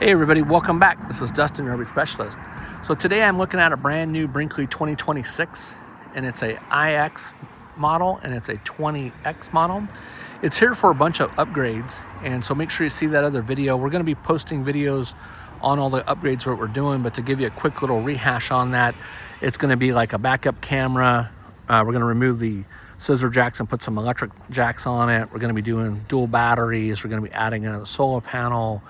Hey everybody, welcome back. This is Dustin, your RV specialist. So today I'm looking at a brand new Brinkley 2026, and it's a IX model and it's a 20X model. It's here for a bunch of upgrades, and so make sure you see that other video. We're going to be posting videos on all the upgrades what we're doing, but to give you a quick little rehash on that, it's going to be like a backup camera. We're going to remove the scissor jacks and put some electric jacks on it. We're going to be doing dual batteries. We're going to be adding a solar panel.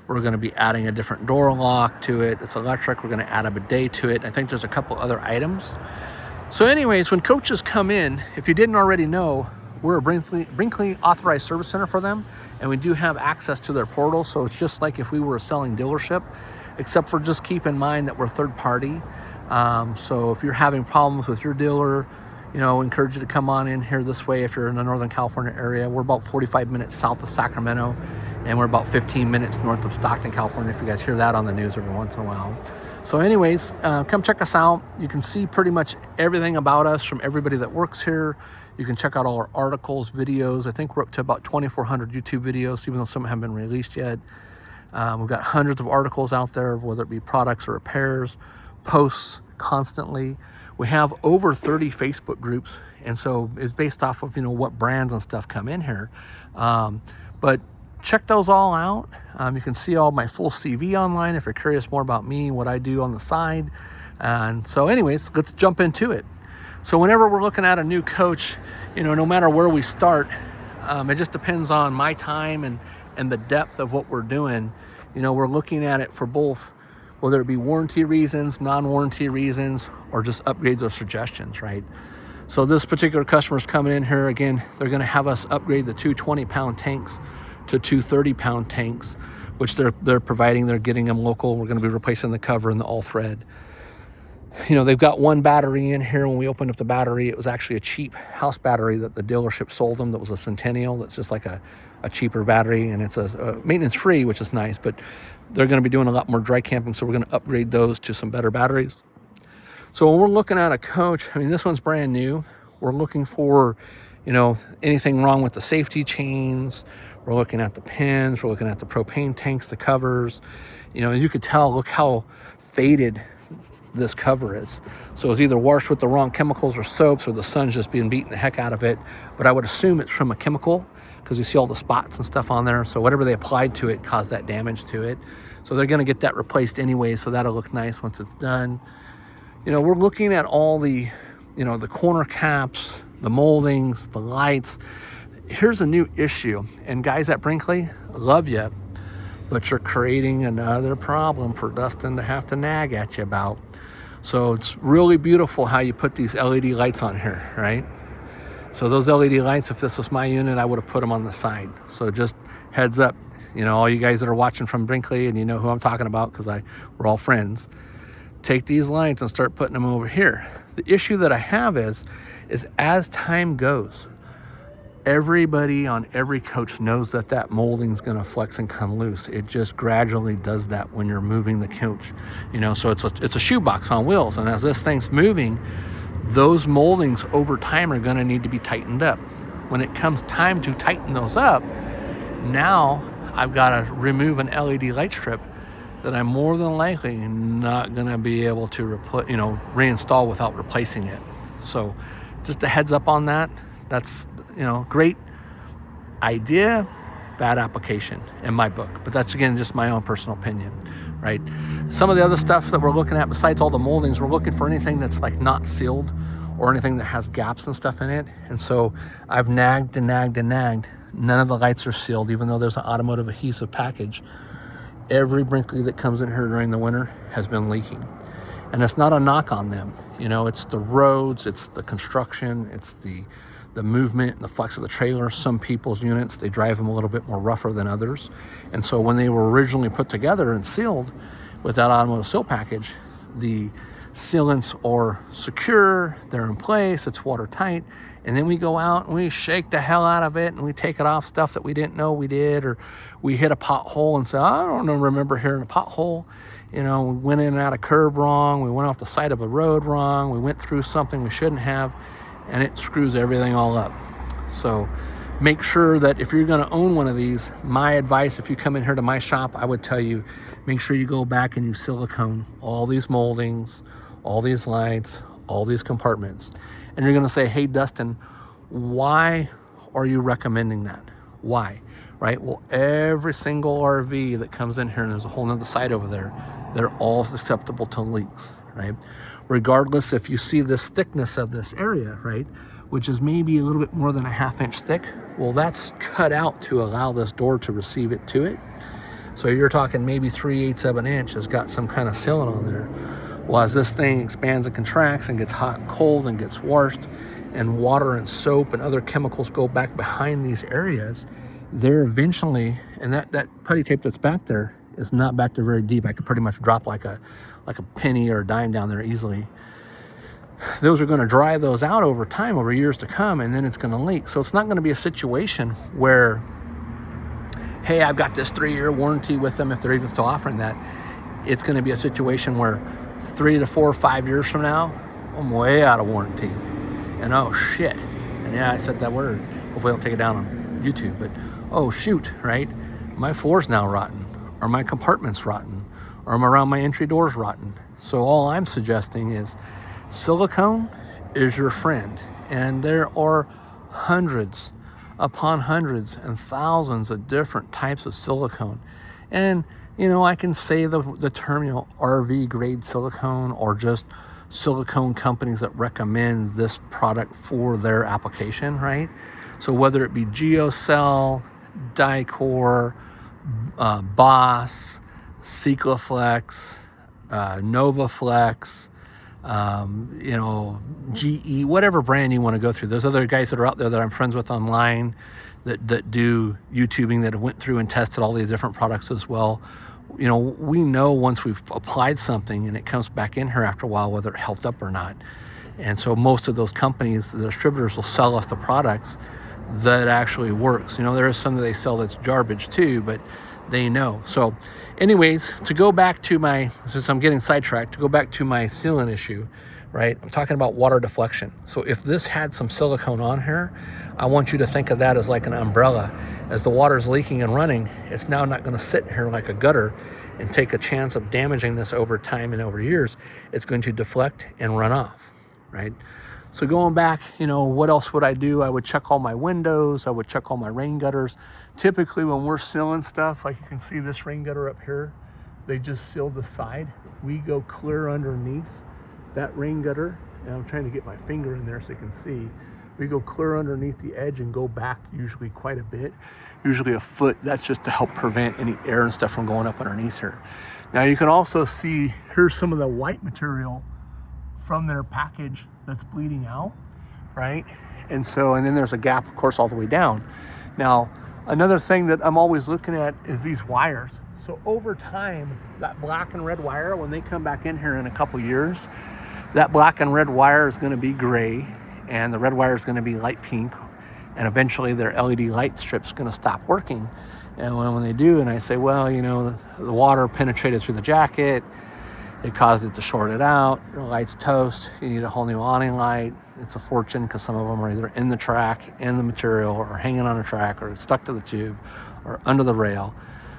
We're going to be adding a different door lock to it. It's electric. We're going to add a bidet to it. I think there's a couple other items. So anyways, when coaches come in, if you didn't already know, we're a Brinkley authorized service center for them, and we do have access to their portal. So it's just like if we were a selling dealership, except for just keep in mind that we're third party. So if you're having problems with your dealer, encourage you to come on in here this way. If you're in the Northern California area, we're about 45 minutes south of Sacramento, and we're about 15 minutes north of Stockton, California, if you guys hear that on the news every once in a while. So anyways, come check us out. You can see pretty much everything about us from everybody that works here. You can check out all our articles, videos. I think we're up to about 2,400 YouTube videos, even though some haven't been released yet. We've got hundreds of articles out there, whether it be products or repairs, posts constantly. We have over 30 Facebook groups, and so it's based off of what brands and stuff come in here. But check those all out. You can see all my full CV online if you're curious more about me, what I do on the side. And so anyways, let's jump into it. So whenever we're looking at a new coach, no matter where we start, it just depends on my time and the depth of what we're doing. We're looking at it for both, whether it be warranty reasons, non-warranty reasons, or just upgrades or suggestions, right? So this particular customer's coming in here, again, they're gonna have us upgrade the two 20-pound tanks to two 30-pound tanks, which they're providing. They're getting them local. We're gonna be replacing the cover and the all thread. They've got one battery in here. When we opened up the battery, it was actually a cheap house battery that the dealership sold them. That was a Centennial. That's just like a cheaper battery, and it's a maintenance free, which is nice, but they're going to be doing a lot more dry camping, so we're going to upgrade those to some better batteries. So when we're looking at a coach, this one's brand new. We're looking for, anything wrong with the safety chains. We're looking at the pins. We're looking at the propane tanks, the covers. You could tell, look how faded this cover is. So it's either washed with the wrong chemicals or soaps, or the sun's just being beaten the heck out of it. But I would assume it's from a chemical, because you see all the spots and stuff on there. So whatever they applied to it caused that damage to it. So they're going to get that replaced anyway, so that'll look nice once it's done. We're looking at all the, the corner caps, the moldings, the lights. Here's a new issue, and guys at Brinkley, love you, but you're creating another problem for Dustin to have to nag at you about. So it's really beautiful how you put these LED lights on here, right? So those LED lights, if this was my unit, I would have put them on the side. So just heads up, all you guys that are watching from Brinkley, and you know who I'm talking about because we're all friends, take these lights and start putting them over here. The issue that I have is as time goes, everybody on every coach knows that molding is going to flex and come loose. It just gradually does that when you're moving the coach. So it's a shoebox on wheels, and as this thing's moving, those moldings over time are going to need to be tightened up. When it comes time to tighten those up, now I've got to remove an LED light strip that I'm more than likely not going to be able to reinstall without replacing it. So just a heads up on that. That's great idea, bad application in my book. But that's, again, just my own personal opinion, right? Some of the other stuff that we're looking at, besides all the moldings, we're looking for anything that's like not sealed or anything that has gaps and stuff in it. And so I've nagged and nagged and nagged. None of the lights are sealed, even though there's an automotive adhesive package. Every Brinkley that comes in here during the winter has been leaking. And it's not a knock on them. It's the roads, it's the construction, it's the movement and the flex of the trailer. Some people's units, they drive them a little bit more rougher than others. And so when they were originally put together and sealed with that automotive seal package, the sealants are secure, they're in place, it's watertight. And then we go out and we shake the hell out of it and we take it off stuff that we didn't know we did, or we hit a pothole and say, I don't remember hitting a pothole. We went in and out of curb wrong, we went off the side of a road wrong, we went through something we shouldn't have, and it screws everything all up. So Make sure that if you're going to own one of these, my advice, if you come in here to my shop, I would tell you, make sure you go back and use silicone all these moldings, all these lights, all these compartments. And you're going to say, hey, Dustin, why are you recommending that? Why? Right? Well, every single RV that comes in here, and there's a whole nother side over there, they're all susceptible to leaks, right? Regardless if you see this thickness of this area, right, which is maybe a little bit more than a 1/2 inch thick, well, that's cut out to allow this door to receive it to it. So you're talking maybe 3/8 of an inch has got some kind of sealant on there. Well, as this thing expands and contracts and gets hot and cold and gets washed, and water and soap and other chemicals go back behind these areas, they're eventually, and that putty tape that's back there is not back there very deep. I could pretty much drop like a penny or a dime down there easily. Those are going to dry those out over time, over years to come, and then it's going to leak. So it's not going to be a situation where, hey, I've got this 3-year warranty with them, if they're even still offering that. It's going to be a situation where 3 to 4 or 5 years from now, I'm way out of warranty. And oh shit, and yeah, I said that word. Hopefully I don't take it down on YouTube, but oh shoot, right? My floor's now rotten, or my compartment's rotten, or around my entry door's rotten. So all I'm suggesting is silicone is your friend, and there are hundreds upon hundreds and thousands of different types of silicone. And you know, I can say the term, you know, RV grade silicone, or just silicone companies that recommend this product for their application, right? So whether it be GeoCell, Dicor, Boss, Cycloflex, Novaflex, you know, GE, whatever brand you want to go through. There's other guys that are out there that I'm friends with online that do YouTubing, that went through and tested all these different products as well. You know, we know once we've applied something and it comes back in here after a while, whether it held up or not. And so most of those companies, the distributors, will sell us the products that actually works. You know, there is some that they sell that's garbage too, but they know. So anyways, to go back to my, since I'm getting sidetracked, to go back to my sealant issue, right? I'm talking about water deflection. So if this had some silicone on here, I want you to think of that as like an umbrella. As the water's leaking and running, it's now not going to sit here like a gutter and take a chance of damaging this over time and over years. It's going to deflect and run off, right? So going back, you know, what else would I do? I would check all my windows. I would check all my rain gutters. Typically when we're sealing stuff, like you can see this rain gutter up here, they just sealed the side. We go clear underneath that rain gutter, and I'm trying to get my finger in there so you can see. We go clear underneath the edge and go back usually quite a bit, usually a foot. That's just to help prevent any air and stuff from going up underneath here. Now you can also see, here's some of the white material from their package that's bleeding out, right? And then there's a gap, of course, all the way down. Now, another thing that I'm always looking at is these wires. So over time, that black and red wire, when they come back in here in a couple years, that black and red wire is going to be gray, and the red wire is going to be light pink, and eventually their LED light strip's going to stop working. And when they do, and I say, well, you know, the water penetrated through the jacket, it caused it to short it out, your light's toast, you need a whole new awning light. It's a fortune, because some of them are either in the track, in the material, or hanging on a track, or stuck to the tube, or under the rail.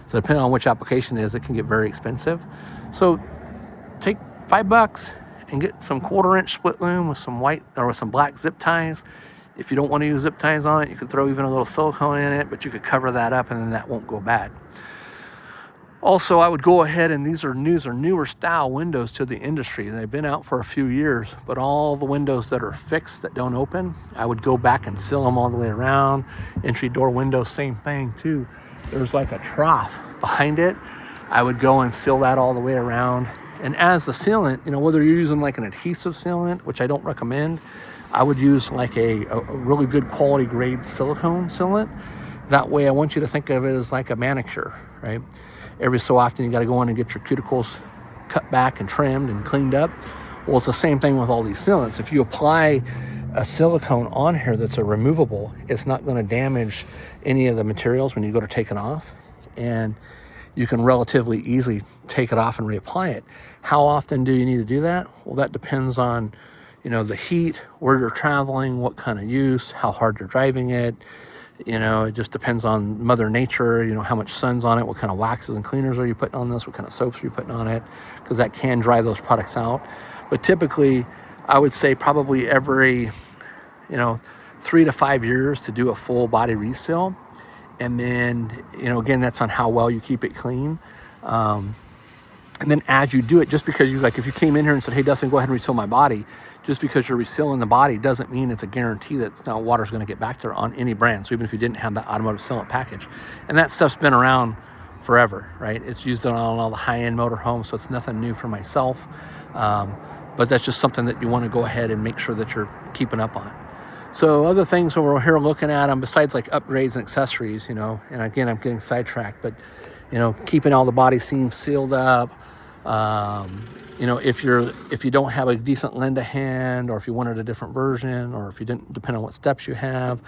So depending on which application it is, it can get very expensive. So take $5 and get some 1/4 inch split loom with some white or with some black zip ties. If you don't want to use zip ties on it, you could throw even a little silicone in it, but you could cover that up and then that won't go bad. Also, I would go ahead, and these are newer style windows to the industry. They've been out for a few years, but all the windows that are fixed that don't open, I would go back and seal them all the way around. Entry door windows, same thing too. There's like a trough behind it. I would go and seal that all the way around. And as the sealant, you know, whether you're using like an adhesive sealant, which I don't recommend, I would use like a really good quality grade silicone sealant. That way, I want you to think of it as like a manicure, right? Every so often, you got to go in and get your cuticles cut back and trimmed and cleaned up. Well, it's the same thing with all these sealants. If you apply a silicone on here that's a removable, it's not going to damage any of the materials when you go to take it off. And you can relatively easily take it off and reapply it. How often do you need to do that? Well, that depends on, you know, the heat, where you're traveling, what kind of use, how hard you're driving it, You know, it just depends on Mother Nature, you know, how much sun's on it, what kind of waxes and cleaners are you putting on this, what kind of soaps are you putting on it, because that can dry those products out. But typically, I would say probably every, 3 to 5 years to do a full body reseal. And then, again, that's on how well you keep it clean. And then as you do it, just because if you came in here and said, hey, Dustin, go ahead and reseal my body, just because you're resealing the body doesn't mean it's a guarantee that now water's going to get back there on any brand. So even if you didn't have that automotive sealant package. And that stuff's been around forever, right? It's used on all the high-end motorhomes, so it's nothing new for myself. But that's just something that you want to go ahead and make sure that you're keeping up on. So other things when we're here looking at them, besides like upgrades and accessories, and again, I'm getting sidetracked, but, keeping all the body seams sealed up. If you don't have a decent lend a hand, or if you wanted a different version, or if you didn't, depend on what steps you have,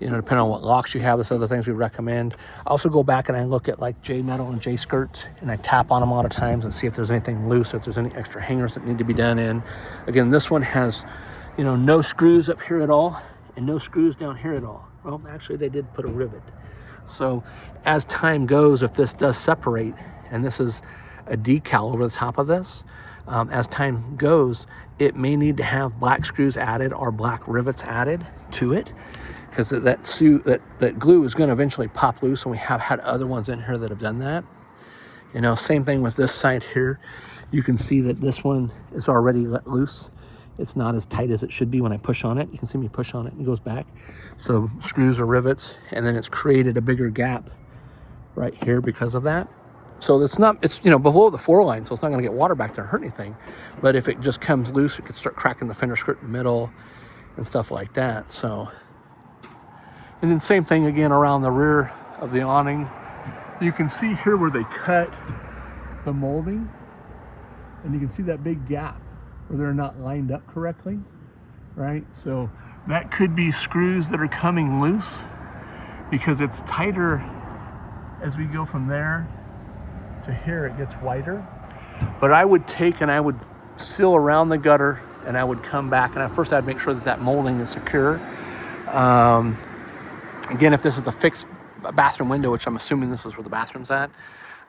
depending on what locks you have, there's other things we recommend. I also go back and I look at like J metal and J skirts, and I tap on them a lot of times and see if there's anything loose, or if there's any extra hangers that need to be done in. Again, this one has, no screws up here at all, and no screws down here at all. Well, actually they did put a rivet. So as time goes, if this does separate, and this is a decal over the top of this, as time goes, it may need to have black screws added or black rivets added to it, because that glue is going to eventually pop loose, and we have had other ones in here that have done that. Same thing with this side here. You can see that this one is already let loose. It's not as tight as it should be when I push on it. You can see me push on it and it goes back. So screws or rivets, and then it's created a bigger gap right here because of that. So it's below the floor line, so it's not going to get water back there and hurt anything. But if it just comes loose, it could start cracking the fender skirt in the middle and stuff like that. So, and then same thing again around the rear of the awning. You can see here where they cut the molding, and you can see that big gap where they're not lined up correctly, right? So that could be screws that are coming loose, because it's tighter as we go from there to here, it gets wider. But I would take and I would seal around the gutter, and I would come back, and first I'd make sure that molding is secure. Again, if this is a fixed bathroom window, which I'm assuming this is where the bathroom's at,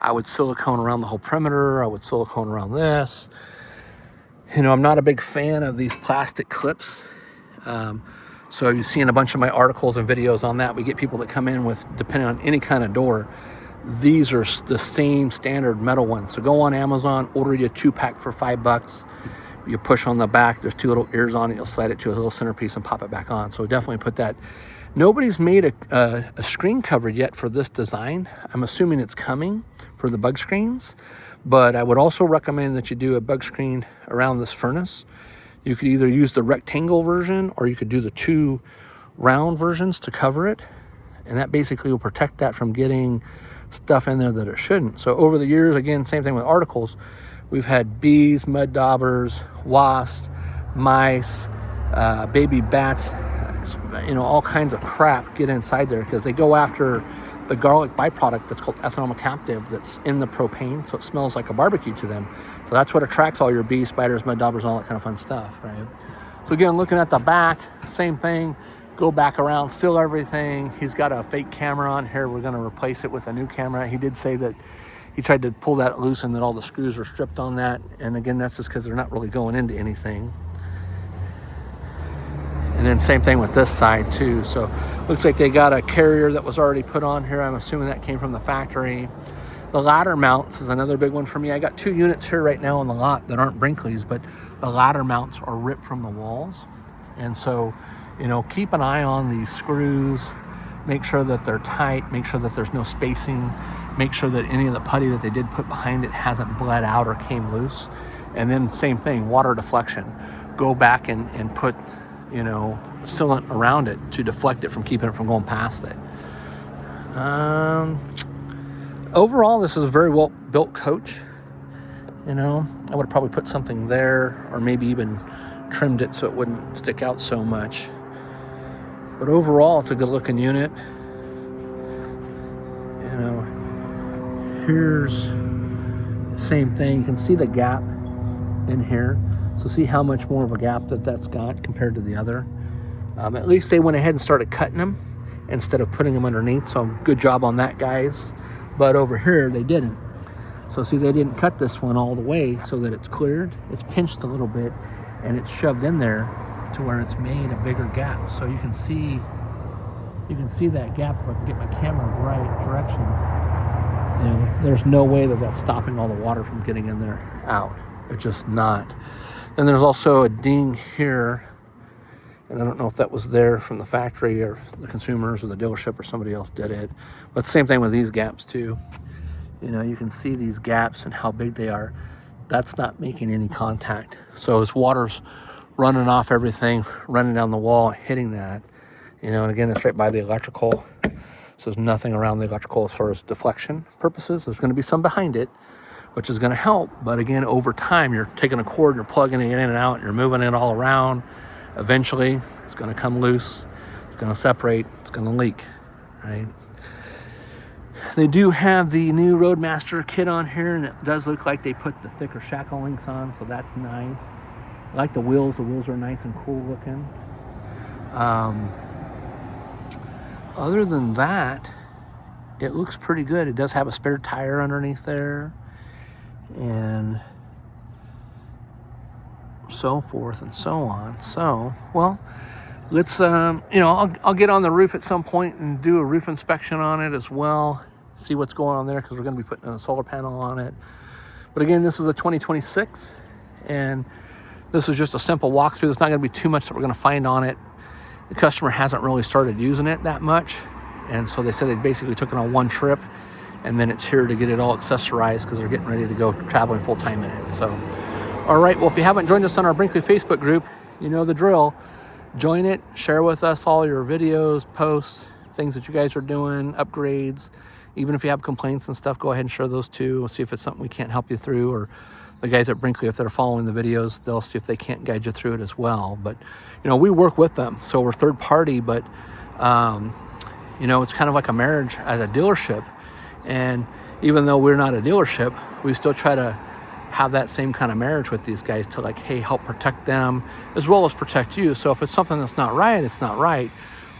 I would silicone around the whole perimeter. I would silicone around this. I'm not a big fan of these plastic clips. So you've seen a bunch of my articles and videos on that. We get people that come in with, depending on any kind of door, these are the same standard metal ones. So go on Amazon, order you a 2-pack for $5. You push on the back, there's 2 little ears on it. You'll slide it to a little centerpiece and pop it back on. So definitely put that. Nobody's made a screen cover yet for this design. I'm assuming it's coming for the bug screens, but I would also recommend that you do a bug screen around this furnace. You could either use the rectangle version, or you could do the 2 round versions to cover it. And that basically will protect that from getting stuff in there that it shouldn't. So over the years, again, same thing with articles, we've had bees, mud daubers, wasps, mice, baby bats, all kinds of crap get inside there, because they go after the garlic byproduct that's called ethanol mercaptan that's in the propane, so it smells like a barbecue to them. So that's what attracts all your bees, spiders, mud daubers, and all that kind of fun stuff, right? So again, looking at the back, same thing. Go back around, seal everything. He's got a fake camera on here. We're going to replace it with a new camera. He did say that he tried to pull that loose and that all the screws are stripped on that. And again, that's just because they're not really going into anything. And then same thing with this side too. So looks like they got a carrier that was already put on here. I'm assuming that came from the factory. The ladder mounts is another big one for me. I got 2 units here right now on the lot that aren't Brinkley's, but the ladder mounts are ripped from the walls. And so, keep an eye on these screws, make sure that they're tight, make sure that there's no spacing, make sure that any of the putty that they did put behind it hasn't bled out or came loose. And then same thing, water deflection. Go back and put, sealant around it to deflect it from keeping it from going past it. Overall, this is a very well built coach. I would have probably put something there, or maybe even trimmed it so it wouldn't stick out so much. But overall, it's a good looking unit. Here's the same thing. You can see the gap in here. So see how much more of a gap that's got compared to the other. At least they went ahead and started cutting them instead of putting them underneath. So good job on that, guys. But over here, they didn't. So see, they didn't cut this one all the way so that it's cleared. It's pinched a little bit and it's shoved in there to where it's made a bigger gap. So you can see that gap if I can get my camera in the right direction. You know, there's no way that that's stopping all the water from getting in there out. It's just not. Then there's also a ding here, and I don't know if that was there from the factory or the consumers or the dealership or somebody else did it. But same thing with these gaps too. You know, you can see these gaps and how big they are. That's not making any contact. So as water's running off everything, running down the wall, hitting that, you know, and again, it's right by the electrical. So there's nothing around the electrical as far as deflection purposes. There's going to be some behind it, which is going to help. But again, over time, you're taking a cord, you're plugging it in and out, and you're moving it all around. Eventually, it's going to come loose. It's going to separate. It's going to leak, right? They do have the new Roadmaster kit on here, and it does look like they put the thicker shackle links on, so that's nice. I like the wheels. The wheels are nice and cool looking. Other than that, it looks pretty good. It does have a spare tire underneath there, and so forth and so on. So, well, let's, you know, I'll get on the roof at some point and do a roof inspection on it as well. See what's going on there, because we're going to be putting a solar panel on it. But again, this is a 2026, and this is just a simple walkthrough. There's not going to be too much that we're going to find on it. The customer hasn't really started using it that much, and so they said they basically took it on one trip, and then it's here to get it all accessorized because they're getting ready to go traveling full-time in it. So, all right, well, if you haven't joined us on our Brinkley Facebook group, you know the drill. Join it, share with us all your videos, posts, things that you guys are doing, upgrades. Even if you have complaints and stuff, go ahead and share those too. We'll see if it's something we can't help you through, or the guys at Brinkley, if they're following the videos, they'll see if they can't guide you through it as well. But, you know, we work with them, so we're third party, but, you know, it's kind of like a marriage at a dealership. And even though we're not a dealership, we still try to have that same kind of marriage with these guys to, like, hey, help protect them as well as protect you. So if it's something that's not right, it's not right.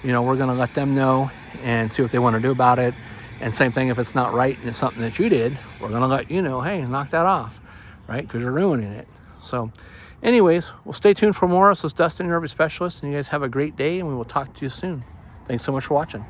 You know, we're going to let them know and see what they want to do about it. And same thing, if it's not right and it's something that you did, we're going to let you know, hey, knock that off, right? Because you're ruining it. So anyways, well, stay tuned for more. This is Dustin, your RV specialist, and you guys have a great day, and we will talk to you soon. Thanks so much for watching.